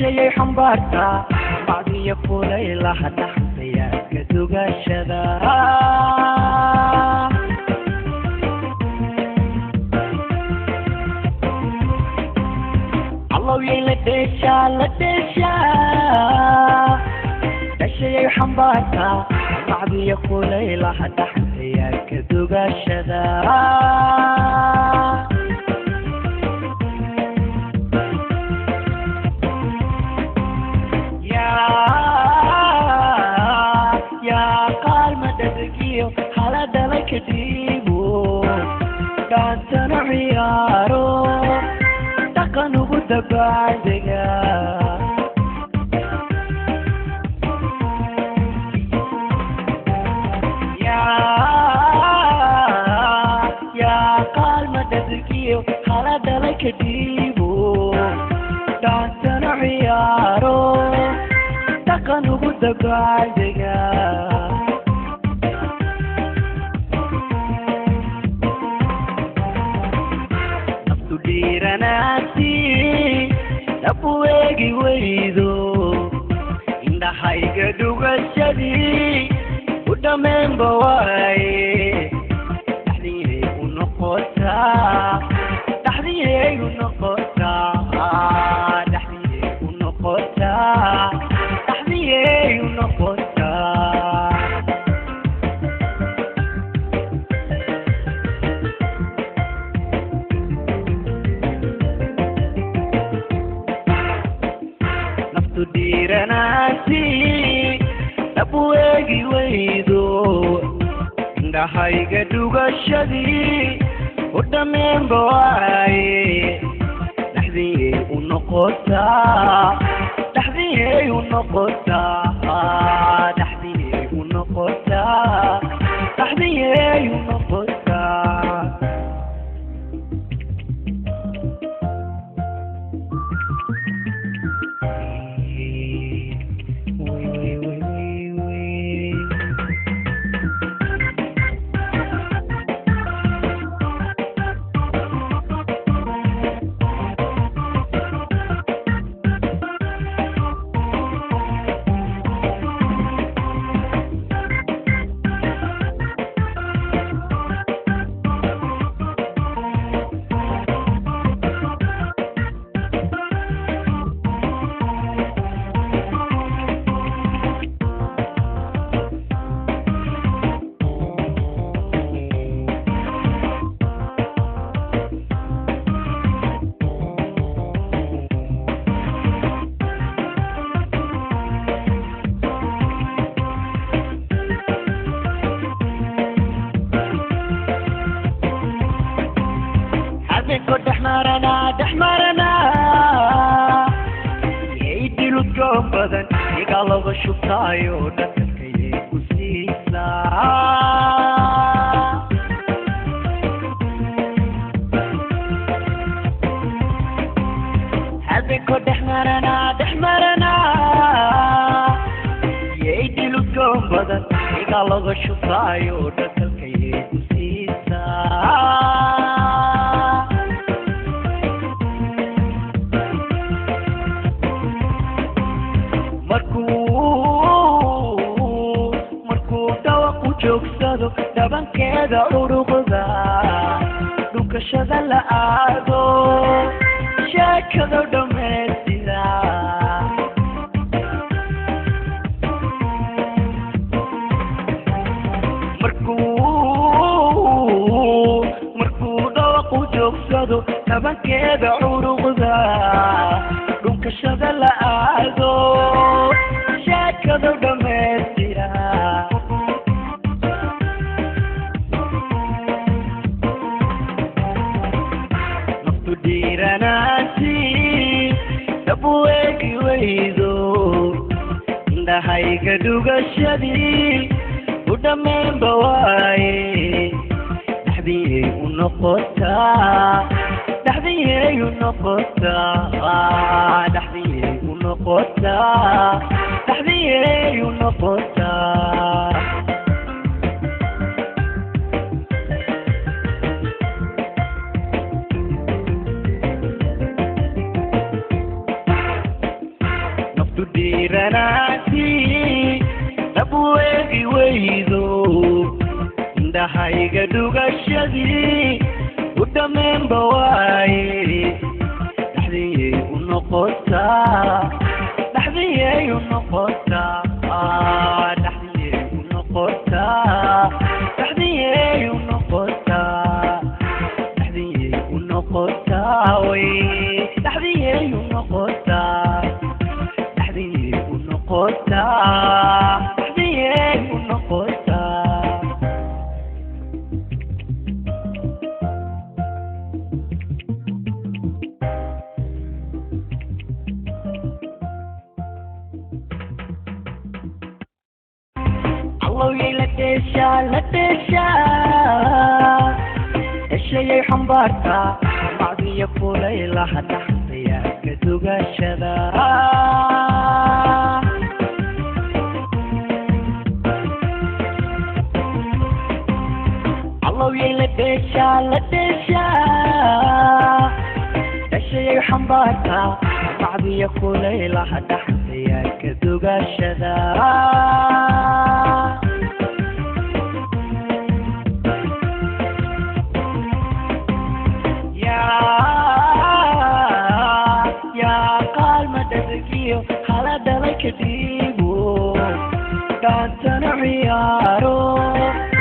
dhashayay xambaarta bacdiya kulaylaha dhaxdaya ka dugashada الله يلدشا لدشا دشي حمباتا بعض يقول إلى حد حيا كذوق الشذا يا قال مددكيو حالا دلك ديبو كانت نعيارو تقنو بدبعدك يا قال مددكيو حالا دلك ديبو كانت نعيارو تقنو بدبعدك diranati abuegi weydo inda hayga dugashadi udamemba waye tahdire unqota tahdire unqota tahdire unqota tahdire unqota diranati abuegi weydo inda hayga dugashadi udamemba waye tahdire unqota tahdire unqota tahdire unqota tahdire unqota دحمرنا يديروا الجوم بدن يقلبوا الشطايو نتكي كسيسا حبكوا دحمرنا يديروا الجوم بدن يقلبوا الشطايو نتكي كسيسا joogsado dhabankeeda uruqda dhukashada la aado sheekada dhameystira markuu dhawaqu joogsado dhabankeeda uruqda dhukashada la aado sheekada dhameystira diranati abuegi weydo inda hayga dugashadi udamemba waye tahdire unqota tahdire unqota tahdire unqota tahdire unqota deganaanti dabweegi weydo indhahayga dhugashadii u dhameenba waaye dhaxdiyey u noqotaa dhaxdiyey u noqotaa dhaxdiyey u noqotaa dhaxdiyey u noqotaa dhaxdiyey u noqotaa way dhaxdiyey u noqotaa dhaxdiyey u noqotaa dhaxdiyey u noqotaa la tesha الشيء حنبارتا بعضي يقول إلا حتى حتى كدوغ الشذا الله يلا tesha الشيء حنبارتا بعضي يقول إلا حتى حتى كدوغ الشذا يا قال ما تذكيه على دلك دي